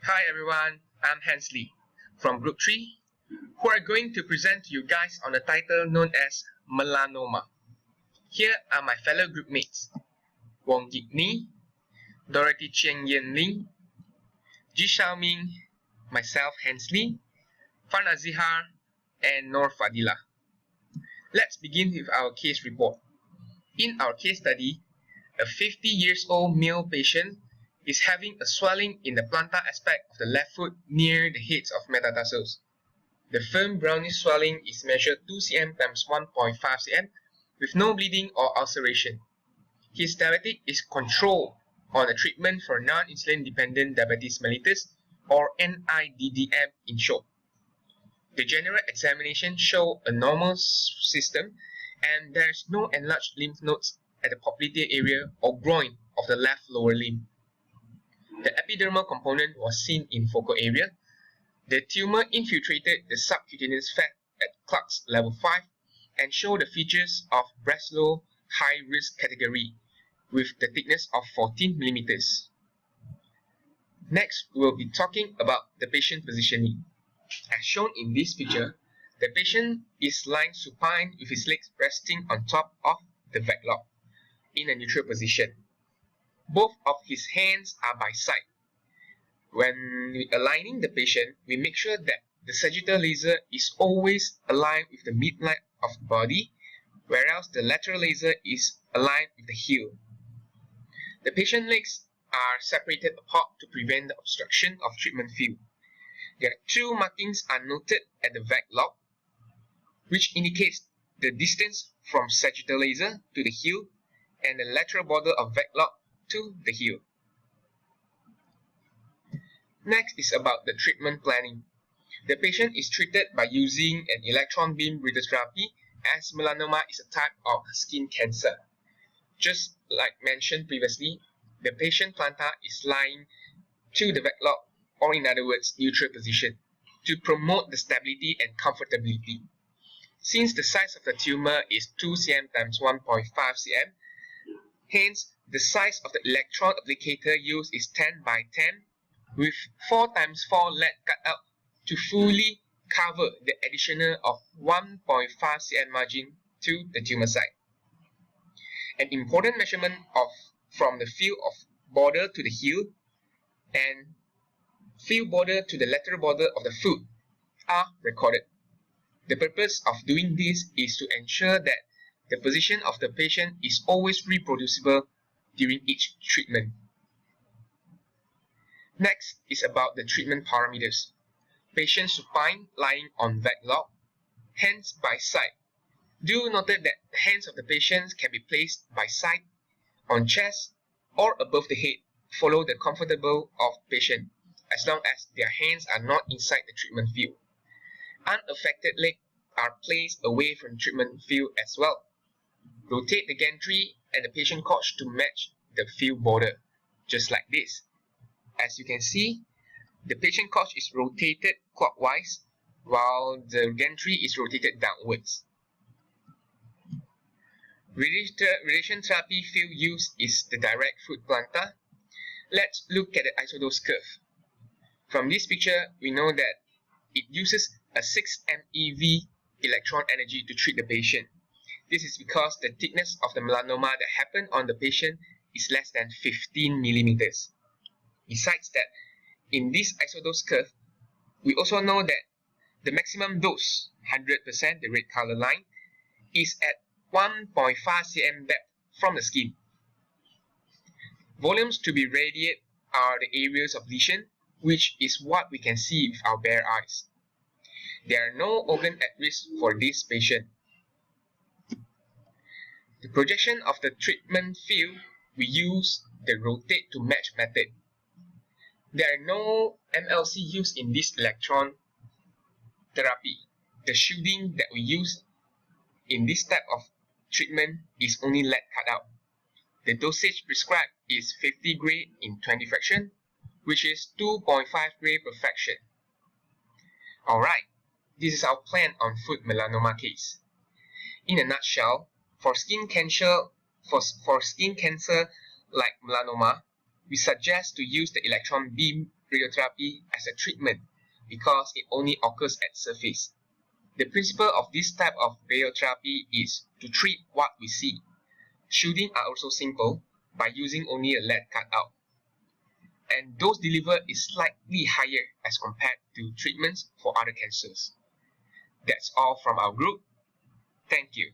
Hi everyone, I'm Hensley from Group 3, who are going to present to you guys on a title known as Melanoma. Here are my fellow group mates, Wong Yik Ni, Dorothy Chiang Yen Ling, Ji Xiao Ming, myself Hensley, Fan Azihar, and Noor Fadila. Let's begin with our case report. In our case study, a 50 years old male patient is having a swelling in the plantar aspect of the left foot near the heads of metatarsals. The firm brownish swelling is measured 2 cm times 1.5 cm with no bleeding or ulceration. His diabetic is controlled on a treatment for non-insulin dependent diabetes mellitus, or NIDDM in short. The general examination showed a normal system and there is no enlarged lymph nodes at the popliteal area or groin of the left lower limb. The epidermal component was seen in focal area. The tumor infiltrated the subcutaneous fat at Clark's level 5 and showed the features of Breslow high-risk category with the thickness of 14 millimeters. Next, we will be talking about the patient positioning. As shown in this picture, the patient is lying supine with his legs resting on top of the backlog in a neutral position. Both of his hands are by side. When we aligning the patient, we make sure that the sagittal laser is always aligned with the midline of the body, whereas the lateral laser is aligned with the heel. The patient legs are separated apart to prevent the obstruction of treatment field. There are two markings are noted at the VAC log, which indicates the distance from sagittal laser to the heel and the lateral border of VAC log to the heel. Next is about the treatment planning. The patient is treated by using an electron beam radiotherapy, as melanoma is a type of skin cancer. Just like mentioned previously, the patient plantar is lying to the backlog, or in other words, neutral position, to promote the stability and comfortability. Since the size of the tumor is 2 cm times 1.5 cm, hence the size of the electron applicator used is 10 by 10 with 4 times 4 lead cut out to fully cover the additional of 1.5 cm margin to the tumor site. An important measurement from the field of border to the heel and field border to the lateral border of the foot are recorded. The purpose of doing this is to ensure that the position of the patient is always reproducible during each treatment. Next is about the treatment parameters. Patient supine lying on VAC log, hands by side. Do note that the hands of the patient can be placed by side, on chest, or above the head. Follow the comfortable of patient, as long as their hands are not inside the treatment field. Unaffected legs are placed away from the treatment field as well. Rotate the gantry and the patient couch to match the field border, just like this. As you can see, the patient couch is rotated clockwise while the gantry is rotated downwards. Radiation therapy field used is the direct foot plantar. Let's look at the isodose curve. From this picture, we know that it uses a 6 MeV electron energy to treat the patient. This is because the thickness of the melanoma that happened on the patient is less than 15 millimeters. Besides that, in this isodose curve, we also know that the maximum dose, 100%, the red color line, is at 1.5 cm depth from the skin. Volumes to be radiated are the areas of lesion, which is what we can see with our bare eyes. There are no organs at risk for this patient. The projection of the treatment field, we use the rotate to match method. There are no MLC used in this electron therapy. The shielding that we use in this type of treatment is only lead cut out. The dosage prescribed is 50 gray in 20 fraction, which is 2.5 gray per fraction. Alright, this is our plan on foot melanoma case. In a nutshell, for skin cancer like melanoma, we suggest to use the electron beam radiotherapy as a treatment because it only occurs at surface. The principle of this type of radiotherapy is to treat what we see. Shielding are also simple by using only a lead cutout. And dose delivered is slightly higher as compared to treatments for other cancers. That's all from our group. Thank you.